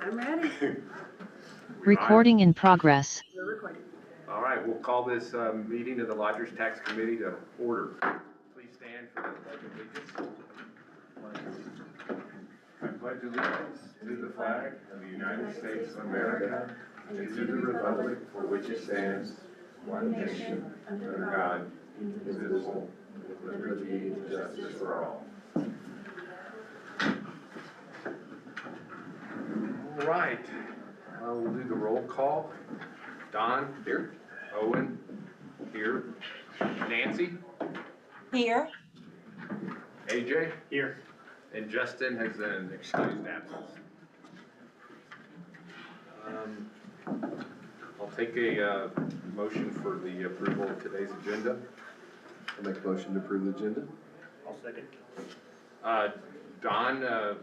I'm ready. Recording in progress. We're recording. All right, we'll call this meeting of the Lodgers Tax Committee to order. Please stand for the Pledge of Allegiance. I pledge allegiance to the flag of the United States of America and to the republic for which it stands, one nation, under God, indivisible, with liberty and justice for all. All right, we'll do the roll call. Don? Here. Owen? Here. Nancy? Here. AJ? Here. And Justin has an excused absence. I'll take a motion for the approval of today's agenda. I'll make a motion to approve the agenda. I'll second. Don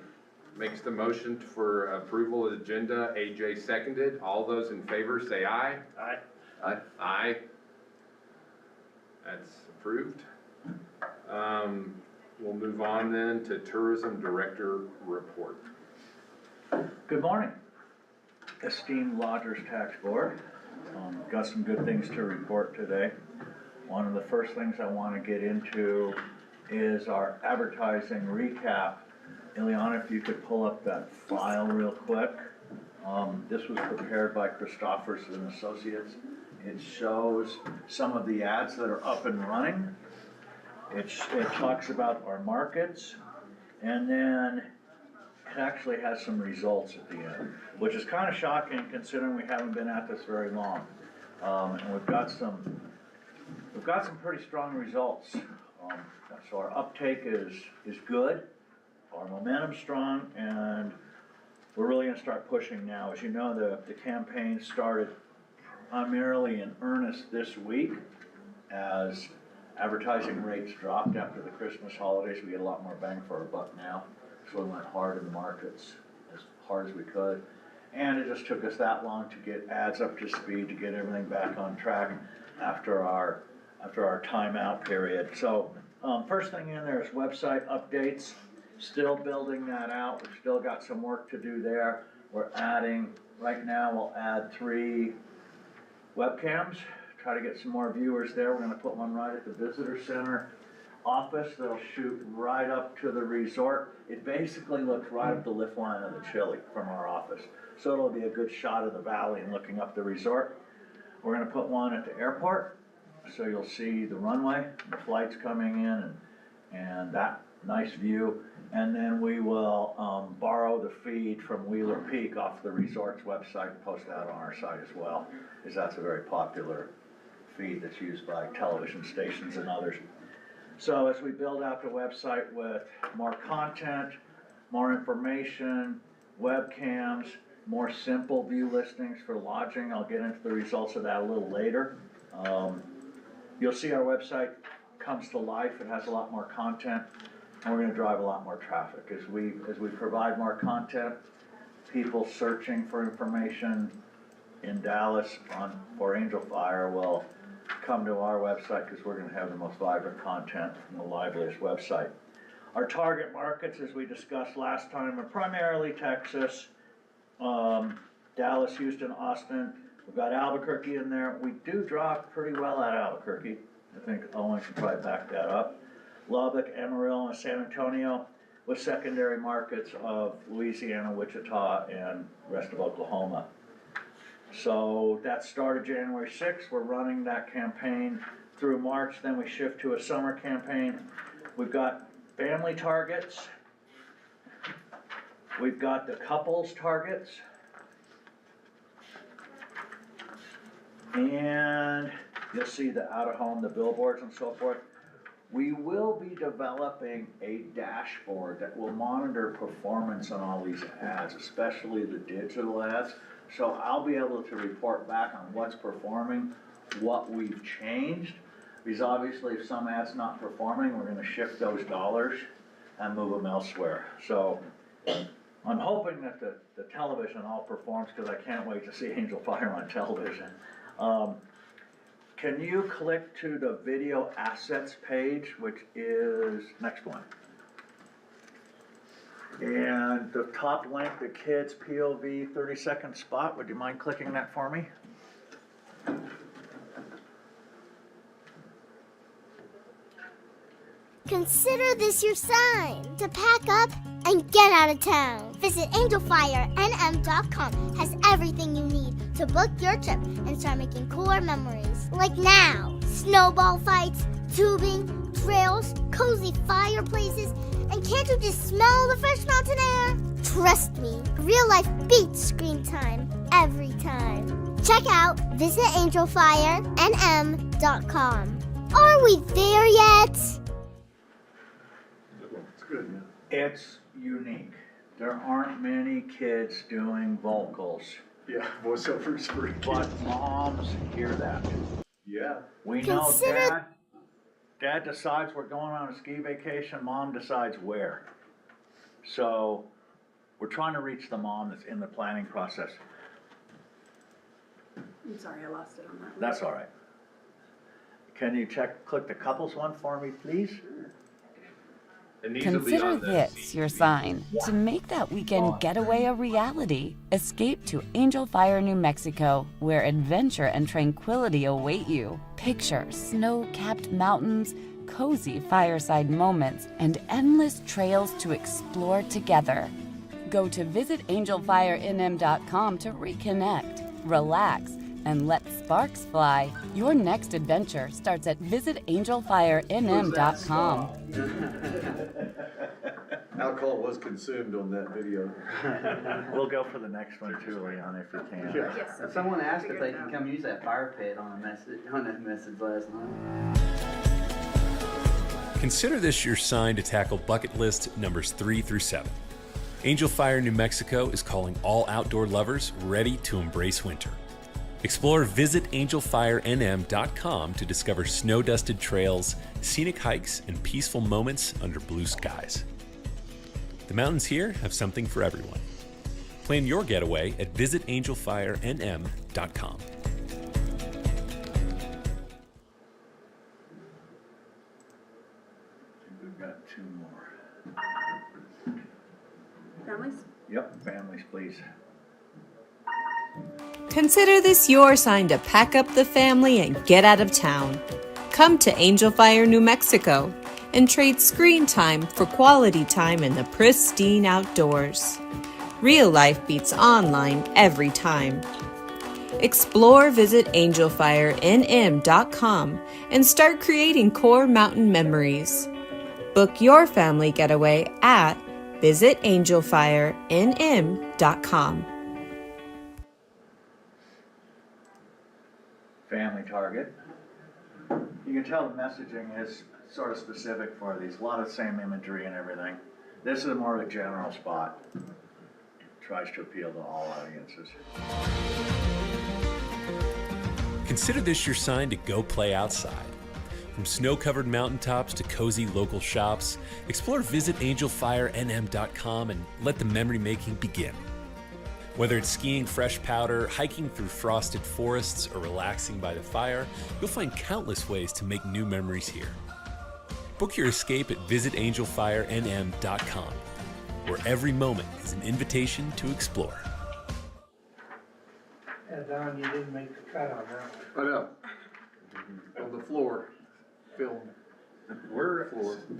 makes the motion for approval of the agenda. AJ seconded. All those in favor say aye. Aye. Aye. Aye. That's approved. We'll move on then to Tourism Director Report. Good morning, esteemed Lodgers Tax Board. Got some good things to report today. One of the first things I want to get into is our advertising recap. Ileana, if you could pull up that file real quick. This was prepared by Christophers and Associates. It shows some of the ads that are up and running. It talks about our markets, and then it actually has some results at the end, which is kind of shocking considering we haven't been at this very long. And we've got some pretty strong results. So our uptake is good, our momentum's strong, and we're really gonna start pushing now. As you know, the campaign started primarily in earnest this week as advertising rates dropped after the Christmas holidays. We get a lot more bang for our buck now, so we went hard in the markets, as hard as we could. And it just took us that long to get ads up to speed, to get everything back on track after our timeout period. So first thing in there is website updates. Still building that out. We've still got some work to do there. We're adding, right now we'll add 3 webcams, try to get some more viewers there. We're gonna put one right at the visitor center office that'll shoot right up to the resort. It basically looks right up the lift line of the Chili from our office. So it'll be a good shot of the valley and looking up the resort. We're gonna put one at the airport, so you'll see the runway, the flights coming in, and that nice view. And then we will borrow the feed from Wheeler Peak off the resort's website and post that on our site as well, because that's a very popular feed that's used by television stations and others. So as we build out the website with more content, more information, webcams, more simple view listings for lodging, I'll get into the results of that a little later. You'll see our website comes to life. It has a lot more content, and we're gonna drive a lot more traffic. As we provide more content, people searching for information in Dallas for Angel Fire will come to our website, because we're gonna have the most vibrant content and the liveliest website. Our target markets, as we discussed last time, are primarily Texas, Dallas, Houston, Austin. We've got Albuquerque in there. We do draw pretty well at Albuquerque. I think Owen should probably back that up. Lubbock, Amarillo, and San Antonio, with secondary markets of Louisiana, Wichita, and rest of Oklahoma. So that started January 6th. We're running that campaign through March, then we shift to a summer campaign. We've got family targets. We've got the couples targets. And you'll see the out-of-home, the billboards and so forth. We will be developing a dashboard that will monitor performance on all these ads, especially the digital ads. So I'll be able to report back on what's performing, what we've changed, because obviously if some ad's not performing, we're gonna shift those dollars and move them elsewhere. So I'm hoping that the television all performs, because I can't wait to see Angel Fire on television. Can you click to the video assets page, which is, next one. And the top link, the kids POV 30-second spot, would you mind clicking that for me? Consider this your sign to pack up and get out of town. Visit AngelFireNM.com has everything you need to book your trip and start making cooler memories. Like now, snowball fights, tubing, trails, cozy fireplaces, and can't you just smell the fresh mountain air? Trust me, real life beats screen time every time. Check out visitAngelFireNM.com. Are we there yet? It's good, yeah. It's unique. There aren't many kids doing vocals, Yeah, voiceovers for but moms hear that. Yeah. We know Consider- dad decides we're going on a ski vacation, mom decides where. So we're trying to reach the mom that's in the planning process. I'm sorry, I lost it on that one. That's all right. Can you click the couples one for me, please? And these will be Consider on the this your sign to make that weekend getaway a reality. Escape to Angel Fire, New Mexico, where adventure and tranquility await you. Picture snow-capped mountains, cozy fireside moments, and endless trails to explore together. Go to visitAngelFireNM.com to reconnect, relax, and let sparks fly. Your next adventure starts at visitAngelFireNM.com. Alcohol was consumed on that video. We'll go for the next one too, Leon, if you can. Yes. Someone asked if they can come use that fire pit on that message last night. Consider this your sign to tackle bucket list numbers 3 through 7. Angel Fire New Mexico is calling all outdoor lovers ready to embrace winter. Explore visitAngelFireNM.com to discover snow-dusted trails, scenic hikes, and peaceful moments under blue skies. The mountains here have something for everyone. Plan your getaway at visitAngelFireNM.com. We've got 2 more. Families? Yep, families, please. Consider this your sign to pack up the family and get out of town. Come to Angel Fire, New Mexico, and trade screen time for quality time in the pristine outdoors. Real life beats online every time. Explore, visit AngelFireNM.com and start creating core mountain memories. Book your family getaway at visitAngelFireNM.com. Family target. You can tell the messaging is sort of specific for these, a lot of the same imagery and everything. This is more of a general spot. Tries to appeal to all audiences. Consider this your sign to go play outside. From snow-covered mountaintops to cozy local shops, explore visitAngelFireNM.com and let the memory making begin. Whether it's skiing fresh powder, hiking through frosted forests, or relaxing by the fire, you'll find countless ways to make new memories here. Book your escape at visitAngelFireNM.com, where every moment is an invitation to explore. Yeah, Don, you didn't make the cut on that one. I know. On the floor, film.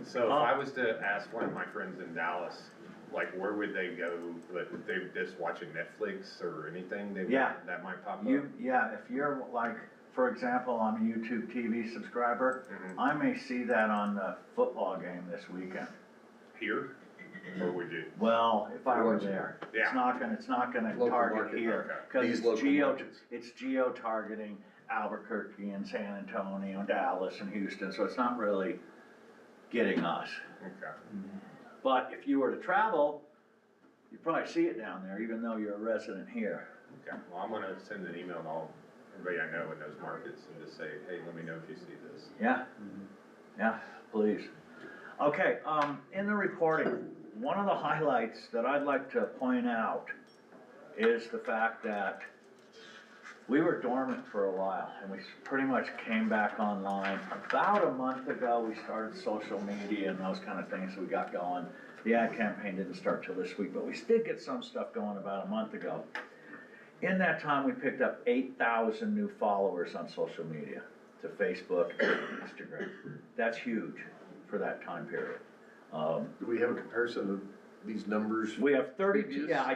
So if I was to ask one of my friends in Dallas, like where would they go? Like, if they just watching Netflix or anything, that might pop up. Yeah, if you're like, for example, I'm a YouTube TV subscriber, I may see that on the football game this weekend. Here? Or would you? Well, if I were there, Yeah. it's not gonna Local target market, here, okay. cause These local markets. it's geo-targeting Albuquerque and San Antonio and Dallas and Houston, so it's not really getting us. Okay. But if you were to travel, you'd probably see it down there, even though you're a resident here. Okay, well, I'm gonna send an email to everybody I know in those markets and just say, hey, let me know if you see this. Yeah, yeah, please. Okay, in the reporting, one of the highlights that I'd like to point out is the fact that we were dormant for a while, and we pretty much came back online. About a month ago, we started social media and those kind of things we got going. The ad campaign didn't start till this week, but we did get some stuff going about a month ago. In that time, we picked up 8,000 new followers on social media, to Facebook and Instagram. That's huge for that time period. Do we have a comparison of these numbers? We have 32, Previous? yeah,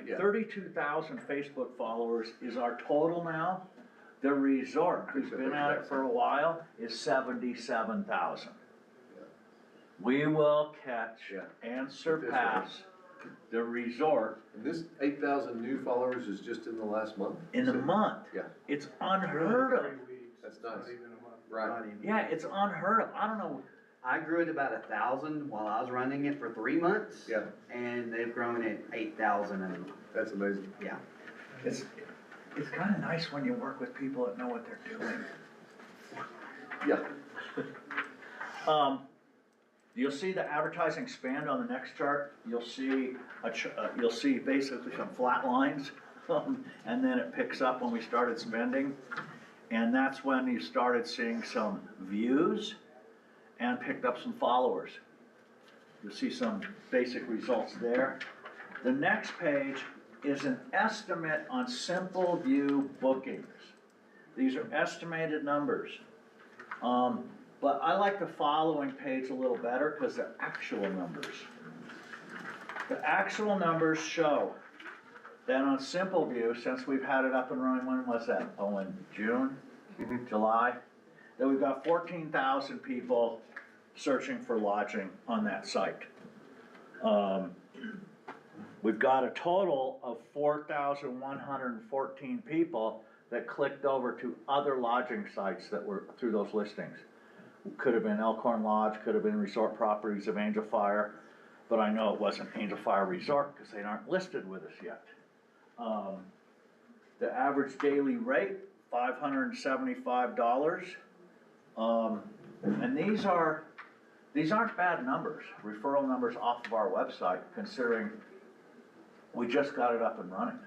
Yeah. 32,000 Facebook followers is our total now. The resort, who's been at it for a while, is 77,000. Yeah. We will catch Yeah. and surpass the resort And this 8,000 new followers is just in the last month? in a month. Yeah, It's unheard of. 3 weeks. That's It's not nice. even a month. right. Not even- Yeah, it's unheard of. I don't know. I grew it about 1,000 while I was running it for 3 months. Yeah. And they've grown it 8,000 and, That's amazing. yeah. It's kind of nice when you work with people that know what they're doing. Yeah. You'll see the advertising spend on the next chart. You'll see you'll see basically some flat lines, and then it picks up when we started spending. And that's when you started seeing some views and picked up some followers. You'll see some basic results there. The next page is an estimate on Simple View bookings. These are estimated numbers. But I like the following page a little better because they're actual numbers. The actual numbers show that on Simple View, since we've had it up and running, when was that? Oh, in June, July? That we've got 14,000 people searching for lodging on that site. We've got a total of 4,114 people that clicked over to other lodging sites that were through those listings. Could have been Elkhorn Lodge, could have been Resort Properties of Angel Fire, but I know it wasn't Angel Fire Resort because they aren't listed with us yet. The average daily rate, $575. And these aren't bad numbers, referral numbers off of our website, considering we just got it up and running.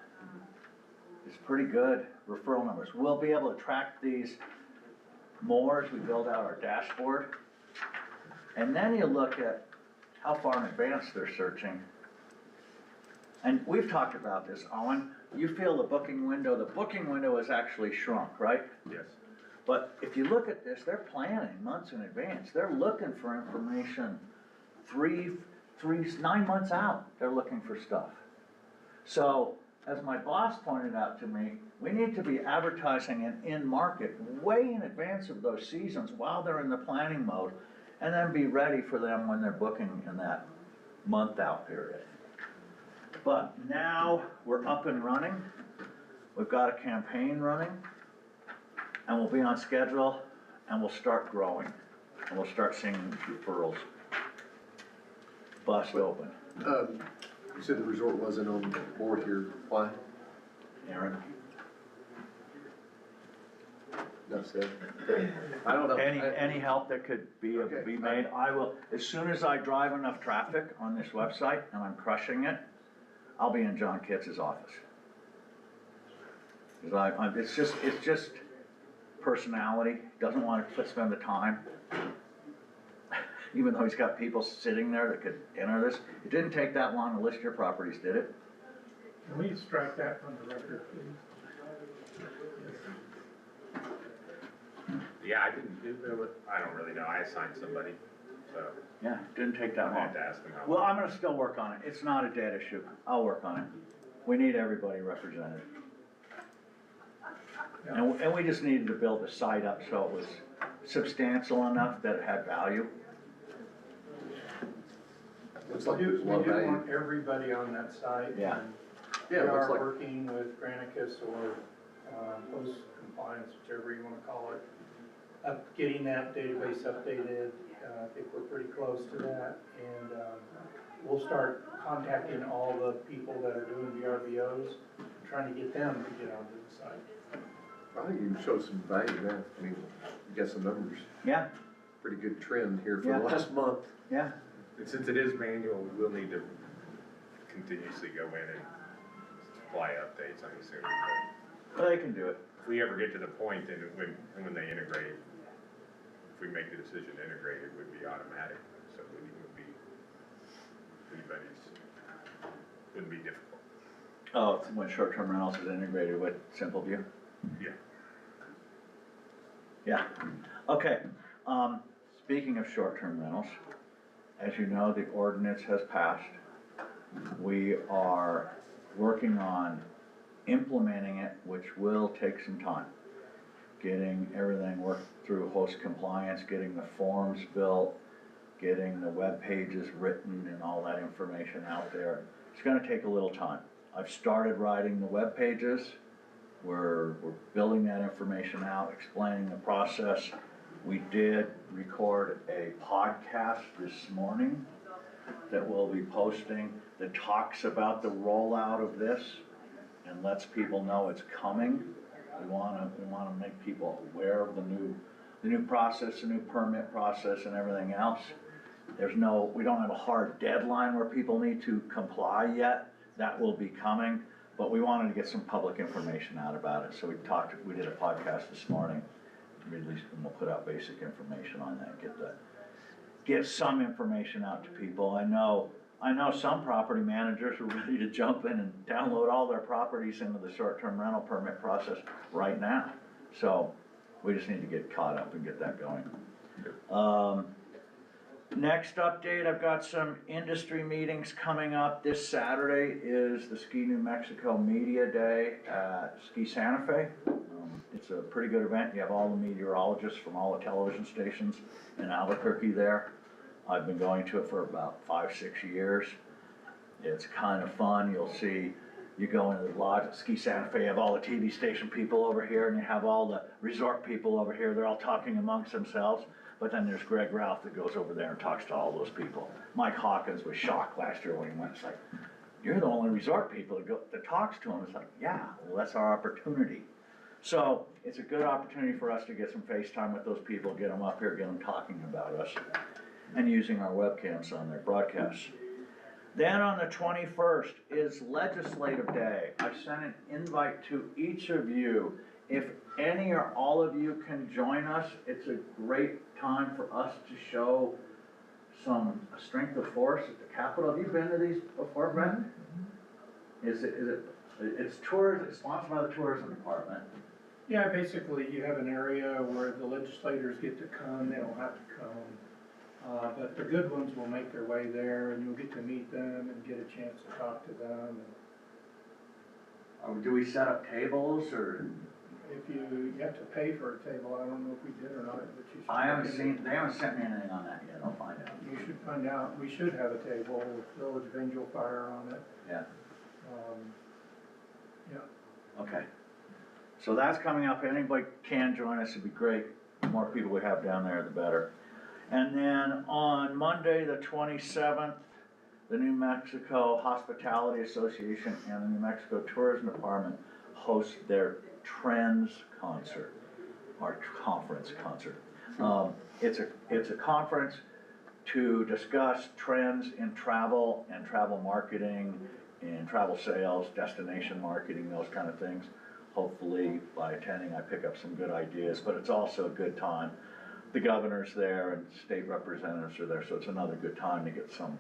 It's pretty good referral numbers. We'll be able to track these more as we build out our dashboard. And then you look at how far in advance they're searching. And we've talked about this, Owen. You feel the booking window has actually shrunk, right? Yes. But if you look at this, they're planning months in advance. They're looking for information 9 months out. They're looking for stuff. So, as my boss pointed out to me, we need to be advertising and in market way in advance of those seasons while they're in the planning mode, and then be ready for them when they're booking in that month out period. But now we're up and running. We've got a campaign running, and we'll be on schedule, and we'll start growing, and we'll start seeing referrals bust open. You said the resort wasn't on board here. Why? Aaron? Enough said. I don't know. Any help that could be Okay. made, I will, as soon as I drive enough traffic on this website and I'm crushing it, I'll be in John Kitz's office. 'Cause it's just personality, doesn't want to spend the time. Even though he's got people sitting there that could enter this, it didn't take that long to list your properties, did it? Can we strike that from the record, please? Yeah, I don't really know. I assigned somebody, so Yeah, didn't take that I long. have to ask them how. Well, I'm gonna still work on it. It's not a dead issue. I'll work on it. We need everybody represented. And we just needed to build the site up so it was substantial enough that it had value. Looks like We there's a lot of do value. want everybody on that site. Yeah. and Yeah, it We looks are like- working with Granicus or post compliance, whichever you wanna call it, up, getting that database updated. I think we're pretty close to that, and we'll start contacting all the people that are doing VRBOs, trying to get them to get onto the site. I think you showed some value there. I mean, you got some numbers. Yeah, Pretty good trend here for Yeah. the last month. yeah. And since it is manual, we'll need to continuously go in and supply updates, I'm assuming. But Well, they can do it. if we ever get to the point and when they integrate, if we make the decision to integrate, it would be automatic, so it would be anybody's, wouldn't be difficult. Oh, it's when short-term rentals is integrated with Simple View? Yeah. Yeah, okay. Speaking of short-term rentals, as you know, the ordinance has passed. We are working on implementing it, which will take some time. Getting everything worked through host compliance, getting the forms built, getting the web pages written and all that information out there. It's gonna take a little time. I've started writing the web pages. We're building that information out, explaining the process. We did record a podcast this morning that we'll be posting that talks about the rollout of this and lets people know it's coming. We wanna make people aware of the new process, the new permit process and everything else. We don't have a hard deadline where people need to comply yet. That will be coming, but we wanted to get some public information out about it. So we did a podcast this morning, released, and we'll put out basic information on that, get some information out to people. I know some property managers are ready to jump in and download all their properties into the short-term rental permit process right now. So we just need to get caught up and get that going. Next update, I've got some industry meetings coming up. This Saturday is the Ski New Mexico Media Day at Ski Santa Fe. It's a pretty good event. You have all the meteorologists from all the television stations in Albuquerque there. I've been going to it for about 5-6 years. It's kind of fun. You'll see, you go into the lodge at Ski Santa Fe, you have all the TV station people over here, and you have all the resort people over here. They're all talking amongst themselves. But then there's Greg Ralph that goes over there and talks to all those people. Mike Hawkins was shocked last year when he went. It's like, you're the only resort people that talks to him. It's like, yeah, well, that's our opportunity. So it's a good opportunity for us to get some FaceTime with those people, get them up here, get them talking about us, and using our webcams on their broadcasts. Then on the 21st is Legislative Day. I sent an invite to each of you. If any or all of you can join us, it's a great time for us to show some strength of force at the Capitol. Have you been to these before, Brent? It's sponsored by the tourism department. Yeah, basically you have an area where the legislators get to come, they don't have to come. But the good ones will make their way there and you'll get to meet them and get a chance to talk to them. Do we set up tables or? If you have to pay for a table, I don't know if we did or not, but you should. They haven't sent me anything on that yet. I'll find out. You should find out. We should have a table with Village of Angel Fire on it. Yeah. Yeah. Okay. So that's coming up. Anybody can join us, it'd be great. The more people we have down there, the better. And then on Monday, the 27th, the New Mexico Hospitality Association and the New Mexico Tourism Department host their Trends concert, or conference concert. It's a conference to discuss trends in travel and travel marketing and travel sales, destination marketing, those kind of things. Hopefully by attending I pick up some good ideas, but it's also a good time. The governor's there and state representatives are there, so it's another good time to get some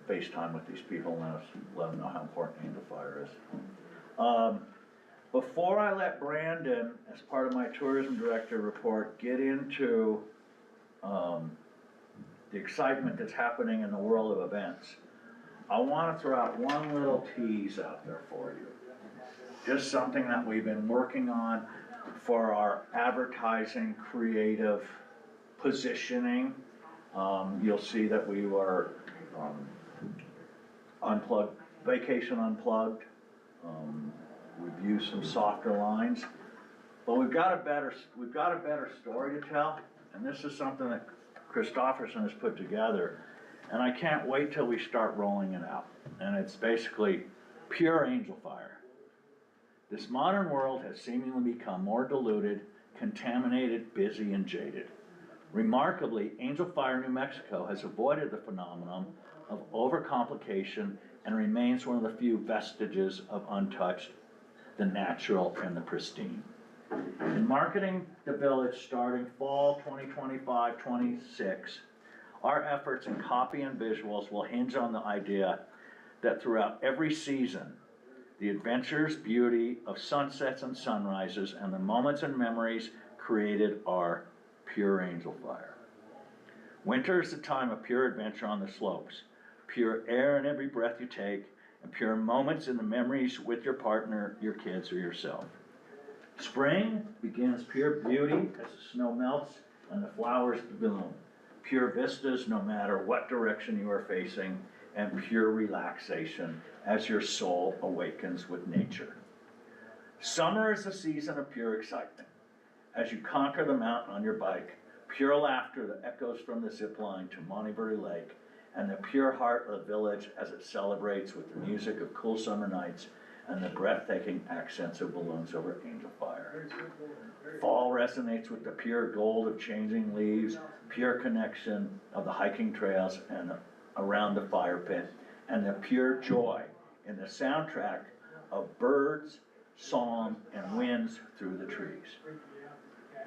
FaceTime with these people and let them know how important Angel Fire is. Before I let Brandon, as part of my tourism director report, get into the excitement that's happening in the world of events, I want to throw out one little tease out there for you. Just something that we've been working on for our advertising creative positioning. You'll see that we were unplugged, Vacation Unplugged. We've used some softer lines, but we've got a better story to tell, and this is something that Christofferson has put together, and I can't wait till we start rolling it out. And it's basically pure Angel Fire. This modern world has seemingly become more diluted, contaminated, busy, and jaded. Remarkably, Angel Fire New Mexico has avoided the phenomenon of overcomplication and remains one of the few vestiges of untouched, the natural and the pristine. In marketing the village starting fall 2025-26, Our efforts in copy and visuals will hinge on the idea that throughout every season, the adventures, beauty of sunsets and sunrises, and the moments and memories created are pure angel fire. Winter is the time of pure adventure on the slopes, pure air in every breath you take, and pure moments in the memories with your partner, your kids, or yourself. Spring begins pure beauty as the snow melts and the flowers bloom, pure vistas no matter what direction you are facing, and pure relaxation as your soul awakens with nature. Summer is a season of pure excitement. As you conquer the mountain on your bike, pure laughter that echoes from the zip line to Monteverdi Lake, and the pure heart of the village as it celebrates with the music of cool summer nights and the breathtaking accents of balloons over Angel Fire. Fall resonates with the pure gold of changing leaves, pure connection of the hiking trails and around the fire pit, and the pure joy in the soundtrack of birds, song, and winds through the trees.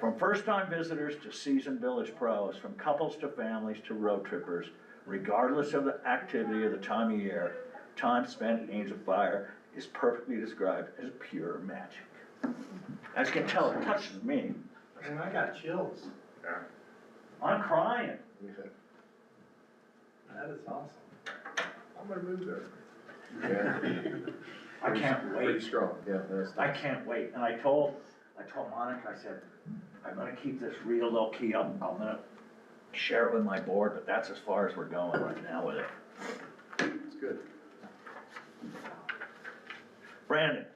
From first-time visitors to seasoned village pros, from couples to families to road trippers, regardless of the activity or the time of year, time spent at Angel Fire is perfectly described as pure magic. As you can tell, it touches me. And I got chills. Yeah. I'm crying. That is awesome. I'm gonna move there. I can't Pretty wait. strong, yeah, that's. I can't wait. And I told Monica, I said, I'm gonna keep this real low key. I'm gonna share it with my board, but that's as far as we're going right now with it. It's good. Brandon,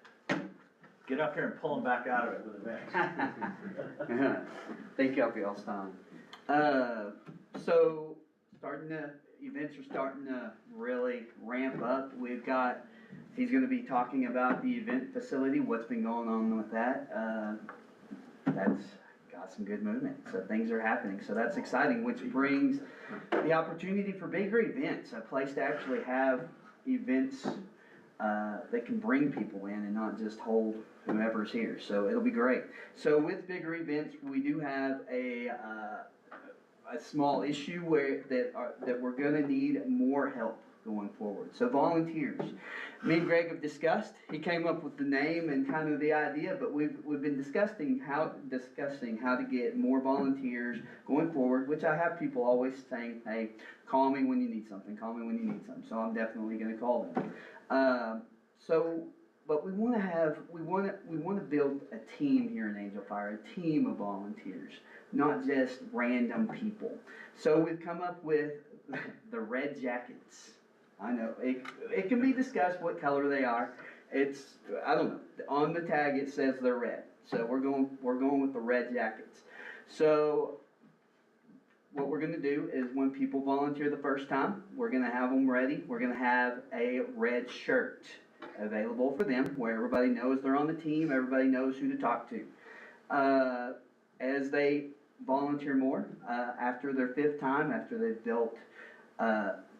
get up here and pull him back out of it with a bang. Thank y'all for y'all's time. So, events are starting to really ramp up. He's gonna be talking about the event facility, what's been going on with that. That's got some good movement, so things are happening, so that's exciting, which brings the opportunity for bigger events, a place to actually have events that can bring people in and not just hold whoever's here, so it'll be great. So with bigger events, we do have a small issue that we're gonna need more help going forward. So volunteers, me and Greg have discussed. He came up with the name and kind of the idea, but we've been discussing how to get more volunteers going forward. Which I have people always saying, "Hey, call me when you need something. Call me when you need something." So I'm definitely going to call them. But we want to build a team here in Angel Fire, a team of volunteers, not just random people. So we've come up with the Red Jackets. I know, it can be discussed what color they are. I don't know, on the tag it says they're red. So we're going with the Red Jackets. So what we're gonna do is when people volunteer the first time, we're gonna have them ready. We're gonna have a red shirt available for them where everybody knows they're on the team, everybody knows who to talk to. As they volunteer more, after their 5th time, after they've built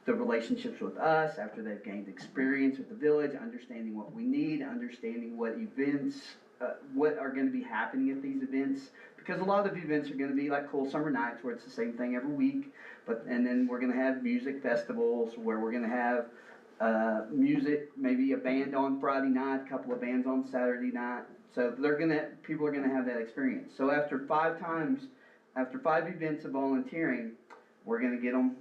the relationships with us, after they've gained experience with the village, understanding what we need, understanding what events, what are going to be happening at these events, because a lot of the events are going to be like Cool Summer Nights where it's the same thing every week, and then we're going to have music festivals where we're going to have music, maybe a band on Friday night, a couple of bands on Saturday night, so people are going to have that experience. So after 5 events of volunteering, we're going to get them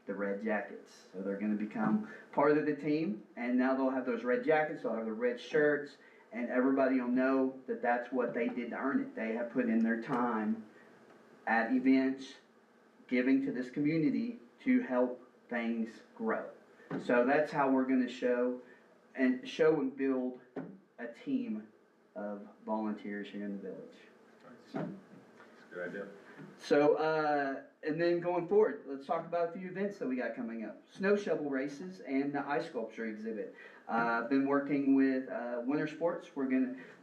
the Red Jackets. So they're going to become part of the team, and now they'll have those red jackets, they'll have the red shirts, and everybody will know that that's what they did to earn it. They have put in their time at events, giving to this community to help things grow. So that's how we're going to show and build a team of volunteers here in the village. Good idea. So, and then going forward, let's talk about a few events that we got coming up. Snow shovel races and the ice sculpture exhibit. I've been working with Winter Sports.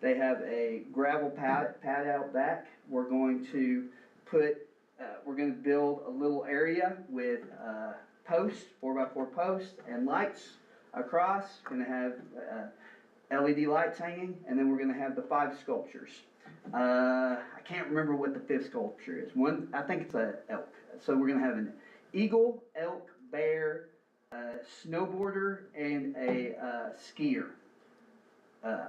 They have a gravel pad out back. We're going to build a little area with posts, 4x4 posts, and lights across. Going to have LED lights hanging, and then we're going to have the 5 sculptures. I can't remember what the 5th sculpture is. I think it's a elk. So we're going to have an eagle, elk, bear, snowboarder, and a skier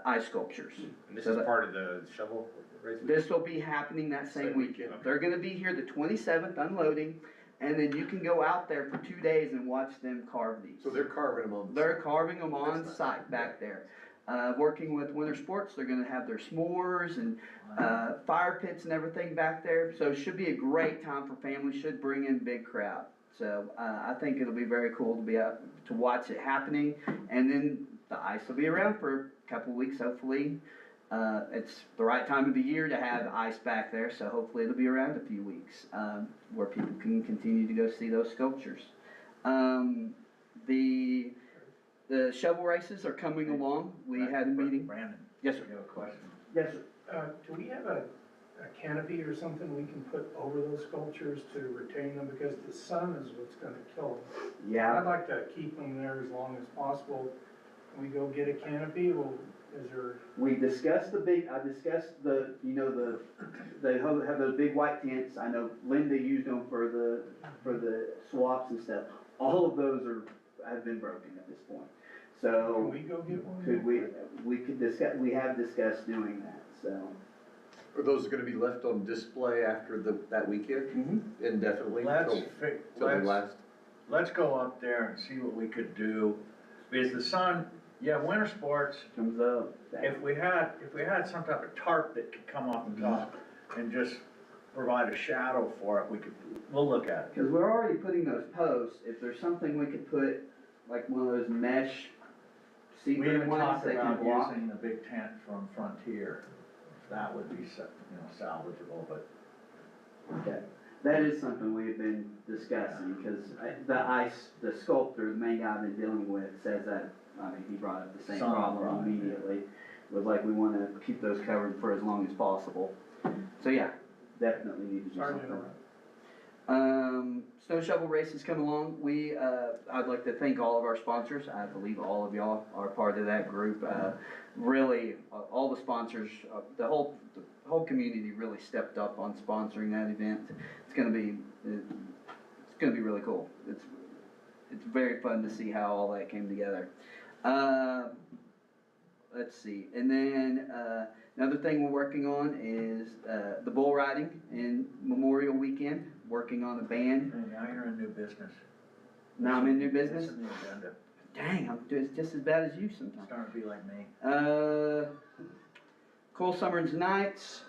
ice sculptures. And this So is that- part of the shovel race? This will be happening that same weekend. They're gonna be here the 27th unloading, and then you can go out there for 2 days and watch them carve these. So they're carving them on. They're carving them on site back there. Working with Winter Sports, they're gonna have their s'mores and, fire pits and everything back there. So it should be a great time for families, should bring in big crowd. So, I think it'll be very cool to be out, to watch it happening. And then the ice will be around for a couple of weeks, hopefully. It's the right time of the year to have ice back there, so hopefully it'll be around a few weeks, where people can continue to go see those sculptures. The shovel races are coming along. We had a meeting. Brandon, Yes, sir. you have a question? Yes, sir. Do we have a canopy or something we can put over those sculptures to retain them, because the sun is what's gonna kill them? Yeah. I'd like to keep them there as long as possible. Can we go get a canopy? Well, is there, We discussed I discussed they have those big white tents. I know Linda used them for the swaps and stuff. All of those have been broken at this point. can So we go get one? we have discussed doing that, so. Are those gonna be left on display after that weekend indefinitely? Till they last? Let's go up there and see what we could do, because the sun, winter sports, Comes up. if we had some type of tarp that could come off the top and just provide a shadow for it, we'll look at it. Because we're already putting those posts, if there's something we could put, like one of those mesh We see-through even ones talked that can about block. using the big tent from Frontier, if that would be, salvageable, but Okay, that is something we've been discussing, because the sculptor, the main guy I've been dealing with, says that, he brought up the same Sun problem problem, immediately. Was like, we wanna keep those covered for as long as possible. So yeah, definitely need to do Sorry to something. interrupt. Snow shovel races come along. I'd like to thank all of our sponsors. I believe all of y'all are part of that group. Really, all the sponsors, the whole community really stepped up on sponsoring that event. It's gonna be really cool. It's very fun to see how all that came together. Let's see, and then, another thing we're working on is, the bull riding in Memorial Weekend, working on a band. and now you're in new business. Now I'm in new business. It's in the agenda. Dang, I'm just as bad as you sometimes. Starting to be like me. Cool Summers Nights.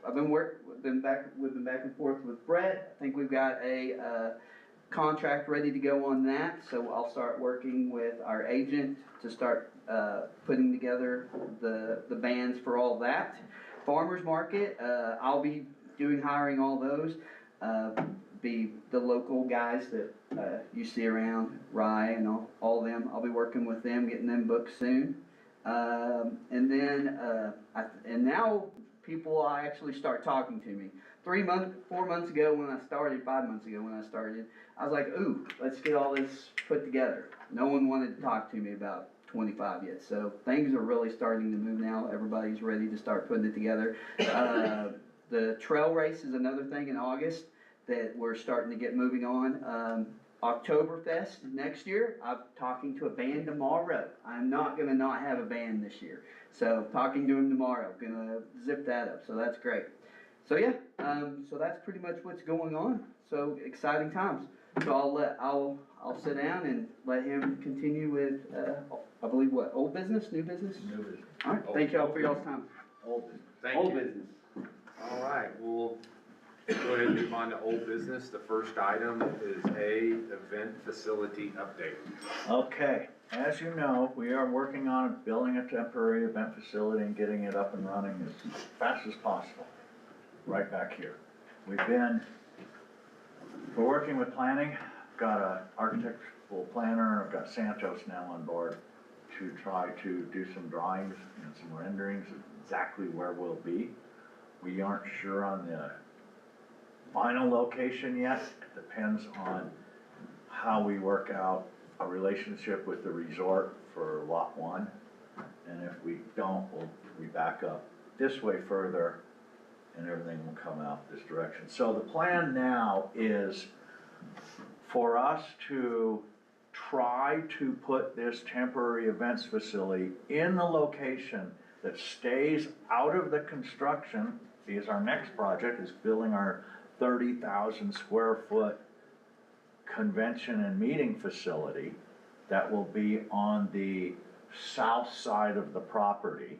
We've been back and forth with Brett. I think we've got a contract ready to go on that, so I'll start working with our agent to start putting together the bands for all that. Farmers Market, I'll be hiring all those. Be the local guys that you see around, Rye and all them. I'll be working with them, getting them booked soon. And then, and now people actually start talking to me. 4 months ago when I started, 5 months ago when I started, I was like, ooh, let's get all this put together. No one wanted to talk to me about 25 yet. So things are really starting to move now. Everybody's ready to start putting it together. The trail race is another thing in August that we're starting to get moving on. Oktoberfest next year, I'm talking to a band tomorrow. I'm not gonna not have a band this year. So talking to him tomorrow, gonna zip that up, so that's great. So yeah, so that's pretty much what's going on. So exciting times. So I'll sit down and let him continue with, I believe what, old business, new business? New business. All right, thank y'all for y'all's time. Old business. Thank Old you. business. All right, we'll go ahead and move on to old business. The first item is event facility update. Okay, as you know, we are working on building a temporary event facility and getting it up and running as fast as possible, right back here. We're working with planning, got an architectural planner, I've got Santos now on board to try to do some drawings and some renderings of exactly where we'll be. We aren't sure on the final location yet. It depends on how we work out a relationship with the resort for lot 1. And if we don't, we back up this way further and everything will come out this direction. So the plan now is for us to try to put this temporary events facility in the location that stays out of the construction, because our next project is building our 30,000 square foot convention and meeting facility that will be on the south side of the property.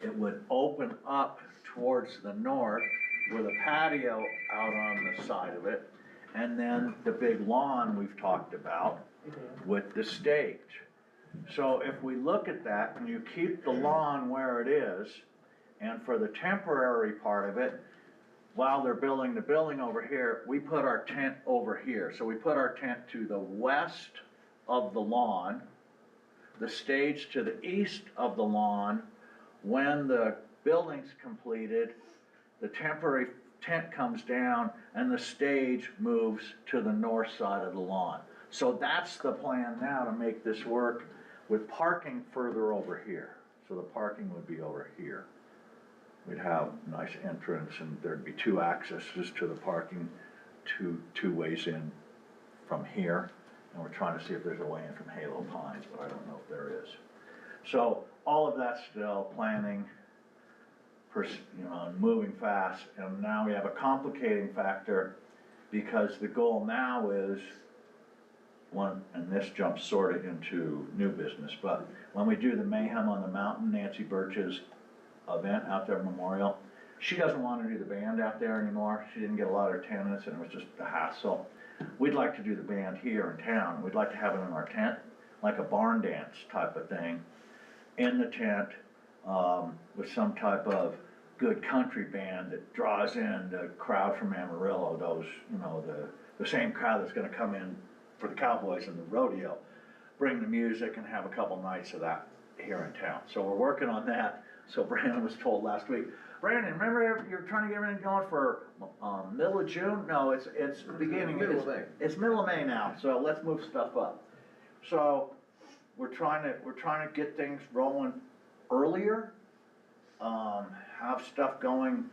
It would open up towards the north with a patio out on the side of it, and then the big lawn we've talked about with the stage. So if we look at that and you keep the lawn where it is, and for the temporary part of it, while they're building the building over here, we put our tent over here. So we put our tent to the west of the lawn, the stage to the east of the lawn. When the building's completed, the temporary tent comes down and the stage moves to the north side of the lawn. So that's the plan now to make this work with parking further over here. So the parking would be over here. We'd have a nice entrance and there'd be two accesses to the parking, two ways in from here. And we're trying to see if there's a way in from Halo Pines, but I don't know if there is. So all of that's still planning, moving fast. And now we have a complicating factor because the goal now is one, and this jumps sort of into new business, but when we do the Mayhem on the Mountain, Nancy Birch's event out there at Memorial, she doesn't want to do the band out there anymore. She didn't get a lot of attendance and it was just a hassle. We'd like to do the band here in town. We'd like to have it in our tent, like a barn dance type of thing, in the tent, with some type of good country band that draws in the crowd from Amarillo, those, the same crowd that's gonna come in for the Cowboys and the rodeo, bring the music and have a couple nights of that here in town. So we're working on that. So Brandon was told last week, Brandon, remember you're trying to get everything going for middle of June? No, it's beginning. Middle of May. It's middle of May now, so let's move stuff up. So we're trying to get things rolling earlier, have stuff going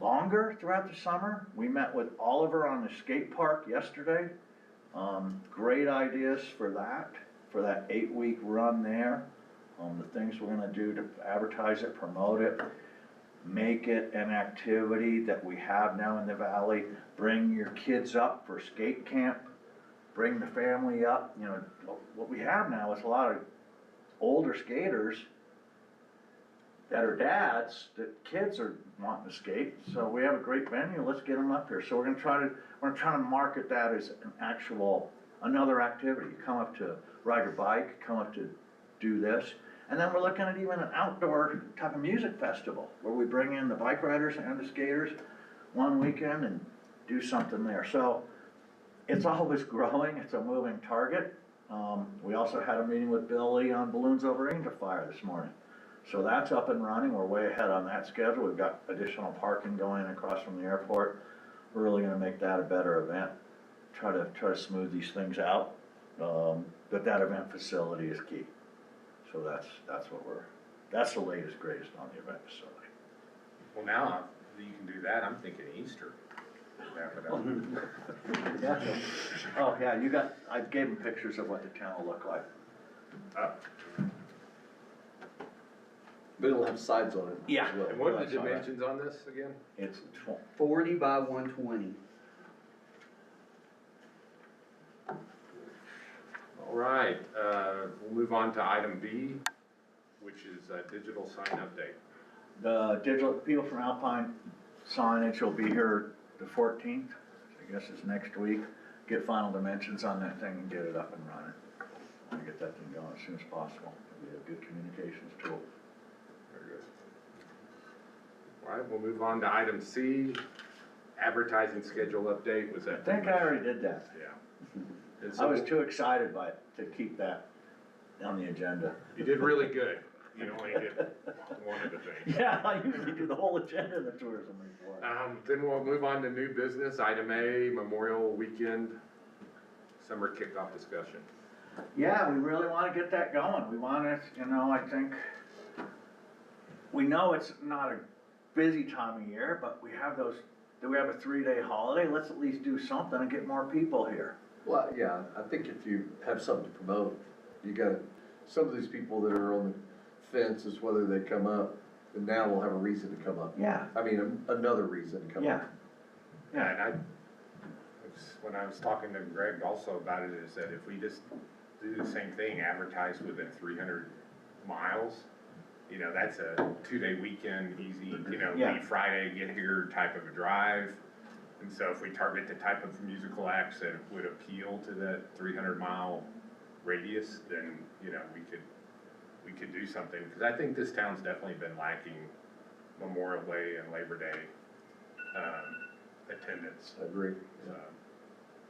longer throughout the summer. We met with Oliver on the skate park yesterday. Great ideas for that 8-week run there. The things we're gonna do to advertise it, promote it, make it an activity that we have now in the valley. Bring your kids up for skate camp, bring the family up. What we have now is a lot of older skaters that are dads, that kids are wanting to skate. So we have a great venue, let's get them up here. So we're trying to market that as another activity. Come up to ride your bike, come up to do this. And then we're looking at even an outdoor type of music festival where we bring in the bike riders and the skaters one weekend and do something there. So it's always growing, it's a moving target. We also had a meeting with Billy on Balloons Over Angel Fire this morning. So that's up and running, we're way ahead on that schedule. We've got additional parking going across from the airport. We're really gonna make that a better event. Try to smooth these things out. But that event facility is key. So that's the latest, greatest on the event facility. Well, now that you can do that, I'm thinking Easter. Wrap it up. Yeah. Oh, yeah, I gave them pictures of what the town will look like. But it'll have sides on it. Yeah. as well. And what are the dimensions on this again? It's 40 by 120. All right, we'll move on to item B, which is digital sign update. The digital, people from Alpine Signage will be here the 14th, I guess it's next week. Get final dimensions on that thing and get it up and running. I want to get that thing going as soon as possible. It'll be a good communications tool. Very good. All right, we'll move on to item C, advertising schedule update. Was I that? think I already did that. Yeah. And I so was too excited by it to keep that on the agenda. you did really good. You only did one of the things. Yeah, I usually do the whole agenda in the tourism report. Then we'll move on to new business. Item A, Memorial Weekend, summer kickoff discussion. Yeah, we really want to get that going. We want to, I think, we know it's not a busy time of year, but we have those do we have a 3-day holiday? Let's at least do something and get more people here. Well, yeah, I think if you have something to promote, you gotta, some of these people that are on the fence is whether they come up, and now we'll have a reason to come up. Yeah. I mean, another reason to come Yeah. up. Yeah, and when I was talking to Greg also about it, is that if we just do the same thing, advertise within 300 miles, you know, that's a 2-day weekend, easy, you know, Yeah. leave Friday, get here type of a drive. And so if we target the type of musical acts that would appeal to that 300-mile radius, then, you know, we could do something. Because I think this town's definitely been lacking Memorial Day and Labor Day attendance. I agree.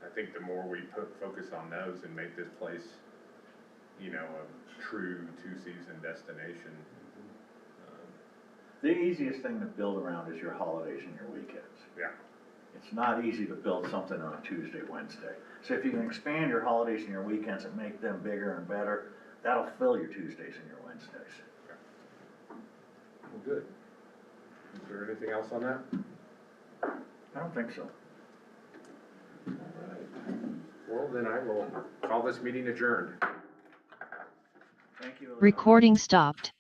I think the more we focus on those and make this place, you know, a true two-season destination. The easiest thing to build around is your holidays and your weekends. Yeah. It's not easy to build something on a Tuesday, Wednesday. So if you can expand your holidays and your weekends and make them bigger and better, that'll fill your Tuesdays and your Wednesdays. Well, good. Is there anything else on that? I don't think so. Well, then I will call this meeting adjourned. Thank you, Elizabeth. Recording stopped.